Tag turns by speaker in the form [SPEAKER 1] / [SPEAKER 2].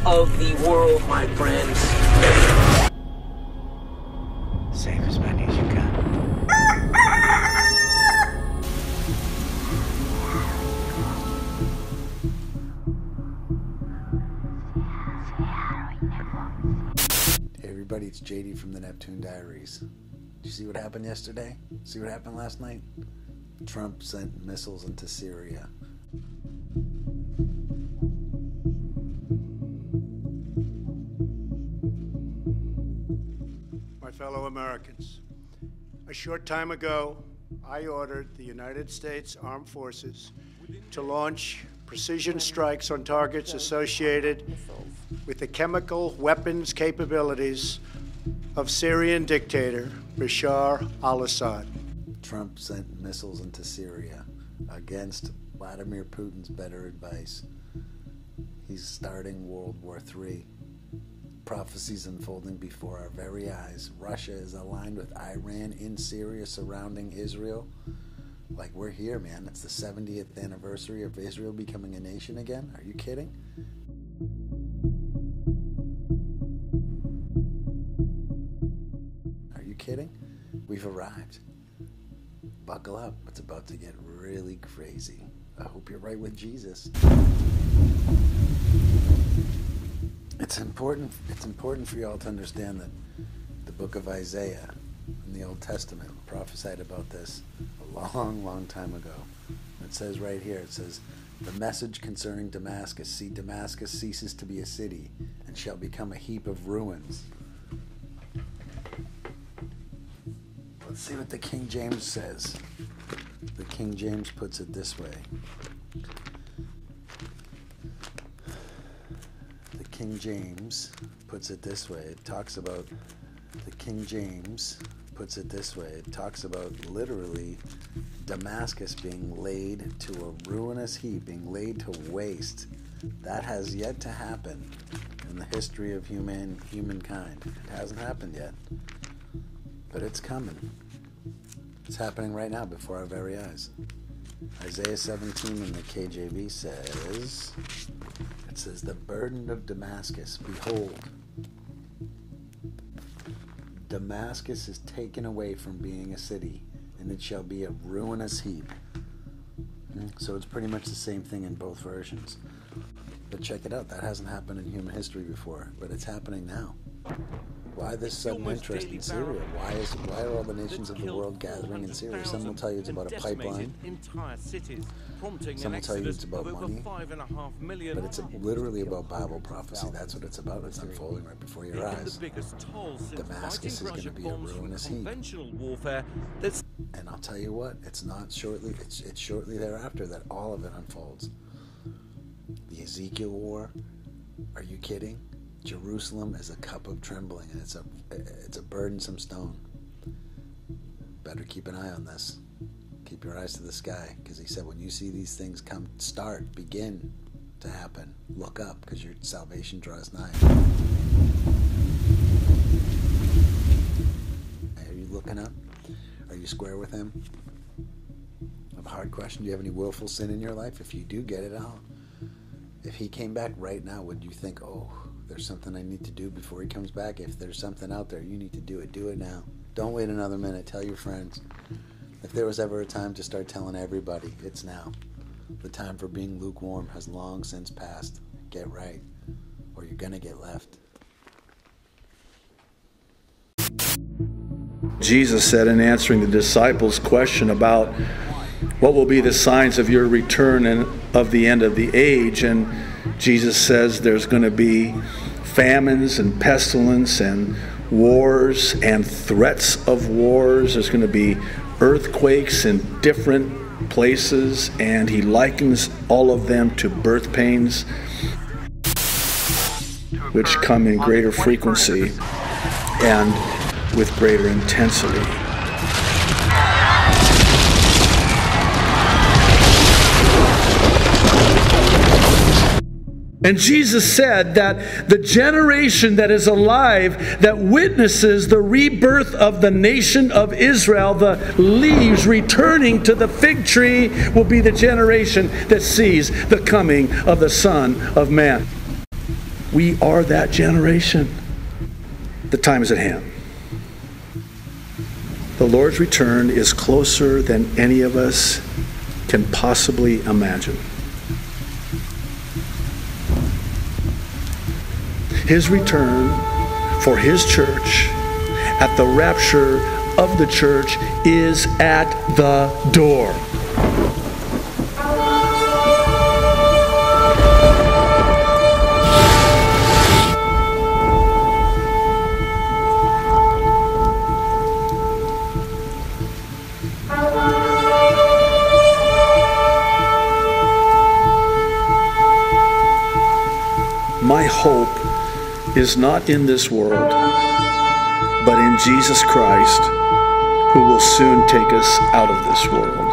[SPEAKER 1] of the world, my friends.
[SPEAKER 2] Save as many as you can.
[SPEAKER 3] Hey everybody, it's JD from the Neptune Diaries. Did you see what happened yesterday? See what happened last night? Trump sent missiles into Syria.
[SPEAKER 4] My fellow Americans, a short time ago, I ordered the United States Armed Forces to launch precision strikes on targets associated with the chemical weapons capabilities of Syrian dictator Bashar al-Assad.
[SPEAKER 3] Trump sent missiles into Syria against Vladimir Putin's better advice. He's starting World War III. Prophecies unfolding before our very eyes. Russia is aligned with Iran in Syria surrounding Israel. Like, we're here, man. It's the 70th anniversary of Israel becoming a nation again. Are you kidding? Are you kidding? We've arrived. Buckle up. It's about to get really crazy. I hope you're right with Jesus. It's important for y'all to understand that the book of Isaiah in the Old Testament prophesied about this a long time ago. It says right here, it says, the message concerning Damascus, see, Damascus ceases to be a city and shall become a heap of ruins. Let's see what the King James says. The King James puts it this way. The King James puts it this way. It talks about, the King James puts it this way. It talks about literally Damascus being laid to a ruinous heap, being laid to waste. That has yet to happen in the history of humankind. It hasn't happened yet, but it's coming. It's happening right now before our very eyes. Isaiah 17 in the KJV says, it says, the burden of Damascus, behold, Damascus is taken away from being a city, and it shall be a ruinous heap. So it's pretty much the same thing in both versions. But check it out, that hasn't happened in human history before, but it's happening now. Why this sudden interest in Syria? Why are all the nations of the world gathering in Syria? Some will tell you it's about a pipeline. Some will tell you it's about money. But it's literally about Bible prophecy. That's what it's about. It's unfolding right before your eyes. Damascus is going to be a ruinous heap. And I'll tell you what, it's not shortly, it's shortly thereafter that all of it unfolds. The Ezekiel war, are you kidding? Jerusalem is a cup of trembling, and it's a burdensome stone. Better keep an eye on this. Keep your eyes to the sky, because he said when you see these things begin to happen, look up, because your salvation draws nigh. Are you looking up? Are you square with him? I have a hard question. Do you have any willful sin in your life? If you do, get it out. If he came back right now, would you think, oh, there's something I need to do before he comes back? If there's something out there, you need to do it. Do it now. Don't wait another minute. Tell your friends. If there was ever a time to start telling everybody, it's now. The time for being lukewarm has long since passed. Get right, or you're going to get left.
[SPEAKER 5] Jesus said in answering the disciples' question about what will be the signs of your return and of the end of the age, and Jesus says there's going to be famines and pestilence and wars and threats of wars. There's going to be earthquakes in different places, and he likens all of them to birth pains, which come in greater frequency and with greater intensity. And Jesus said that the generation that is alive, that witnesses the rebirth of the nation of Israel, the leaves returning to the fig tree, will be the generation that sees the coming of the Son of Man. We are that generation. The time is at hand. The Lord's return is closer than any of us can possibly imagine. His return for his church at the rapture of the church is at the door. My hope is not in this world, but in Jesus Christ, who will soon take us out of this world.